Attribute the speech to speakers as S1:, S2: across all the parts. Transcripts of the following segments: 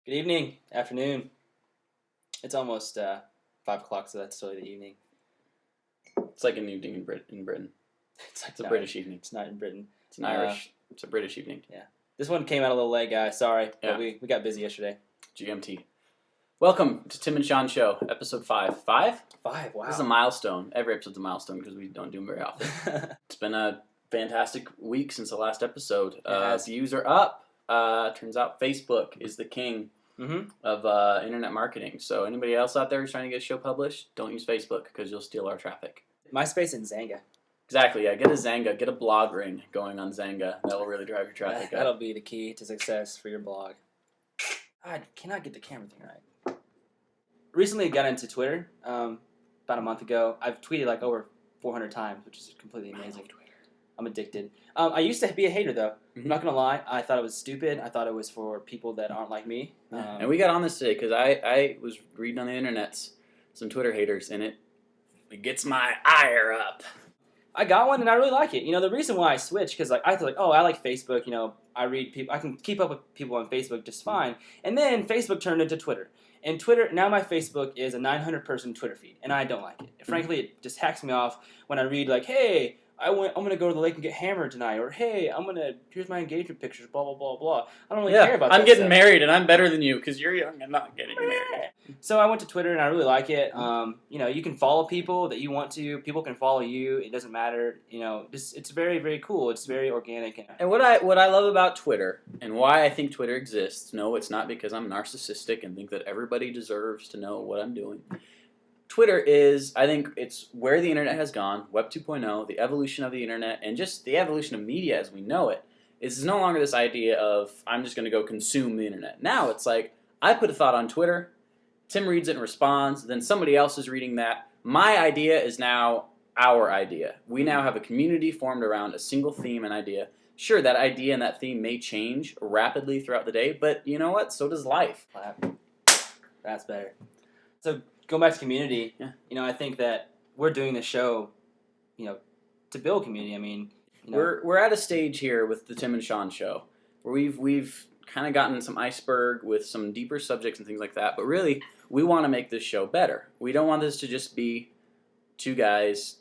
S1: Good evening, afternoon. It's almost 5 o'clock, so that's totally the evening.
S2: It's like an evening in Britain. It's a British evening.
S1: It's not in Britain.
S2: It's an Irish. It's a British evening.
S1: Yeah. This one came out a little late, guys. Sorry,
S2: Yeah.
S1: but we got busy yesterday.
S2: GMT. Welcome to Tim and Sean Show, episode 5. 5?
S1: 5, wow.
S2: This is a milestone. Every episode's a milestone because we don't do them very often. It's been a fantastic week since the last episode. Views are up. Turns out Facebook is the king of internet marketing. So anybody else out there who's trying to get a show published, don't use Facebook because you'll steal our traffic.
S1: MySpace and Zanga.
S2: Exactly, yeah. Get a Zanga. Get a blog ring going on Zanga. That will really drive your traffic up.
S1: That'll be the key to success for your blog. I cannot get the camera thing right. Recently I got into Twitter about a month ago. I've tweeted like over 400 times, which is completely amazing. I'm addicted. I used to be a hater, though. I'm not going to lie. I thought it was stupid. I thought it was for people that aren't like me.
S2: And we got on this today because I was reading on the internet some Twitter haters, and it gets my ire up.
S1: I got one, and I really like it. You know, the reason why I switched, because like, I thought, like, oh, I like Facebook. You know, I read people. I can keep up with people on Facebook just fine. And then Facebook turned into Twitter. And Twitter, now my Facebook is a 900-person Twitter feed, and I don't like it. Frankly, it just hacks me off when I read, like, hey, I'm going to go to the lake and get hammered tonight. Or, hey, here's my engagement pictures, blah, blah, blah, blah. I don't really care about that
S2: I'm getting
S1: stuff.
S2: married, and I'm better than you because you're young and not getting married.
S1: So I went to Twitter, and I really like it. You know, you can follow people that you want to. People can follow you. It doesn't matter. You know, it's very, very cool. It's very organic.
S2: And what I love about Twitter and why I think Twitter exists, no, it's not because I'm narcissistic and think that everybody deserves to know what I'm doing. Twitter is, I think it's where the internet has gone, Web 2.0, the evolution of the internet, and just the evolution of media as we know it. It's no longer this idea of, I'm just going to go consume the internet. Now it's like, I put a thought on Twitter, Tim reads it and responds, then somebody else is reading that. My idea is now our idea. We now have a community formed around a single theme and idea. Sure, that idea and that theme may change rapidly throughout the day, but you know what? So does life.
S1: That's better. So, going back to community, you know, I think that we're doing this show, you know, to build community. I mean, you know,
S2: we're at a stage here with the Tim and Sean Show where we've kind of gotten some iceberg with some deeper subjects and things like that. But really, we want to make this show better. We don't want this to just be two guys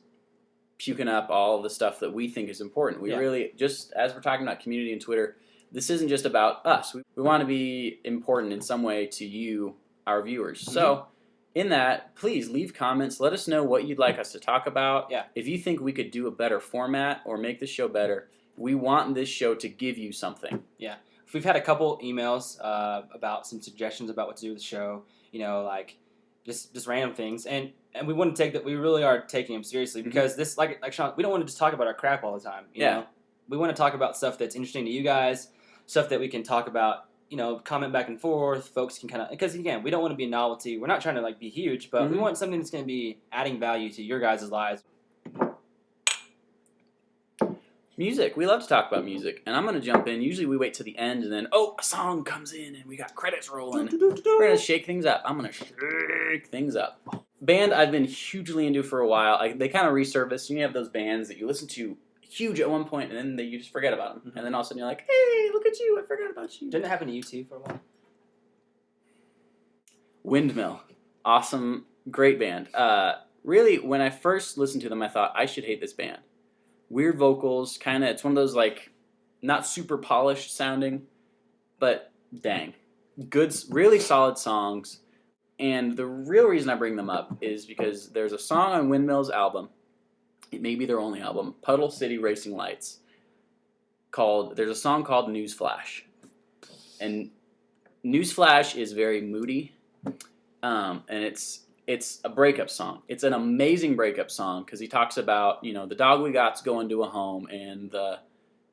S2: puking up all the stuff that we think is important. We really, just as we're talking about community and Twitter, this isn't just about us. We want to be important in some way to you, our viewers. So in that, please leave comments. Let us know what you'd like us to talk about. If you think we could do a better format or make the show better, we want this show to give you something.
S1: Yeah. We've had a couple emails about some suggestions about what to do with the show. You know, like just random things, and we want to take that. We really are taking them seriously because this, like Sean, we don't want to just talk about our crap all the time. You know? We want to talk about stuff that's interesting to you guys, stuff that we can talk about. You know, comment back and forth. Folks can kind of, because again, we don't want to be a novelty. We're not trying to like be huge, but we want something that's going to be adding value to your guys' lives.
S2: Music. We love to talk about music, and I'm going to jump in. Usually we wait to the end, and then, a song comes in, and we got credits rolling. We're going to shake things up. I'm going to shake things up. Band I've been hugely into for a while. They kind of resurface. You have those bands that you listen to huge at one point, and then you just forget about them. And then all of a sudden you're like, hey, look at you, I forgot about you.
S1: Didn't it happen to you too for a while?
S2: Windmill. Awesome, great band. Really, when I first listened to them, I thought, I should hate this band. Weird vocals, kind of, it's one of those, like, not super polished sounding, but dang. Good, really solid songs. And the real reason I bring them up is because there's a song on Windmill's album, it may be their only album, Puddle City Racing Lights, there's a song called Newsflash. And Newsflash is very moody, and it's a breakup song. It's an amazing breakup song because he talks about, you know, the dog we got's going to a home, and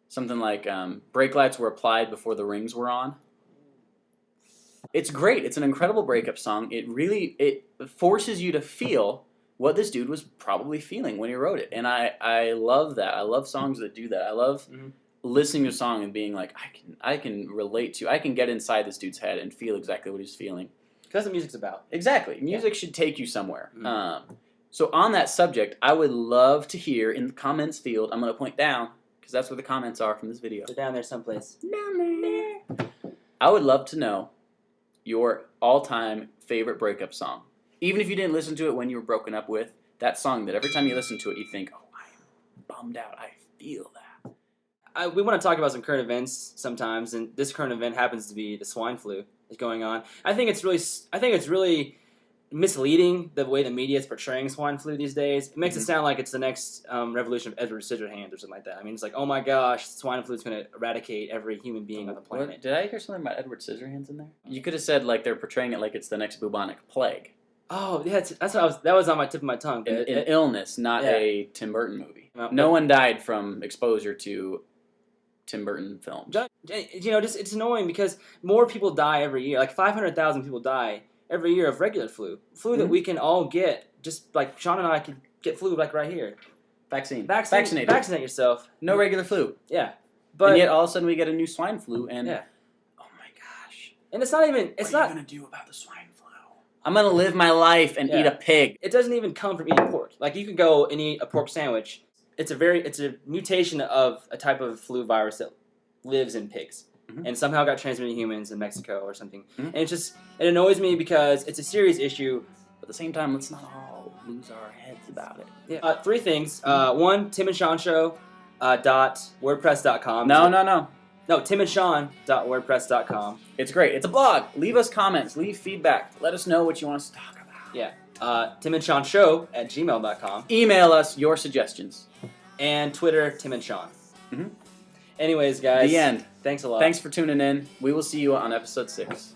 S2: something like brake lights were applied before the rings were on. It's great. It's an incredible breakup song. It forces you to feel what this dude was probably feeling when he wrote it. And I love that. I love songs that do that. I love listening to a song and being like, I can relate to, I can get inside this dude's head and feel exactly what he's feeling.
S1: Because that's what music's about.
S2: Exactly. Music should take you somewhere. So on that subject, I would love to hear in the comments field, I'm going to point down, because that's where the comments are from this video.
S1: They're down there someplace.
S2: Down there. I would love to know your all-time favorite breakup song. Even if you didn't listen to it when you were broken up with, that song that every time you listen to it, you think, oh, I'm bummed out. I feel that.
S1: We want to talk about some current events sometimes, and this current event happens to be the swine flu that's going on. I think it's really misleading the way the media is portraying swine flu these days. It makes it sound like it's the next revolution of Edward Scissorhands or something like that. I mean, it's like, oh my gosh, swine flu is going to eradicate every human being on the planet.
S2: What, did I hear something about Edward Scissorhands in there? You could have said like they're portraying it like it's the next bubonic plague.
S1: Oh, yeah, that was on my tip of my tongue.
S2: An illness, not a Tim Burton movie. No one died from exposure to Tim Burton films.
S1: You know, it's annoying because more people die every year. Like 500,000 people die every year of regular flu that we can all get. Just like Sean and I can get flu like right here.
S2: Vaccinate
S1: yourself.
S2: No regular flu.
S1: Yeah,
S2: and yet all of a sudden we get a new swine flu, and
S1: yeah.
S2: Oh my gosh!
S1: And it's not even.
S2: What are you gonna do about the swine flu? I'm gonna live my life and eat a pig.
S1: It doesn't even come from eating pork. Like you can go and eat a pork sandwich. It's a mutation of a type of flu virus that lives in pigs. And somehow got transmitted to humans in Mexico or something. And it annoys me because it's a serious issue.
S2: But at the same time, let's not all lose our heads about it.
S1: Yeah. 3 things. One, timandseanshow .wordpress.com.
S2: No,
S1: timandsean.wordpress.com.
S2: It's great. It's a blog. Leave us comments. Leave feedback. Let us know what you want us to talk about.
S1: Yeah. timandseanshow@gmail.com.
S2: Email us your suggestions.
S1: And Twitter, Tim and Sean. Anyways, guys.
S2: The end.
S1: Thanks a lot.
S2: Thanks for tuning in. We will see you on episode 6.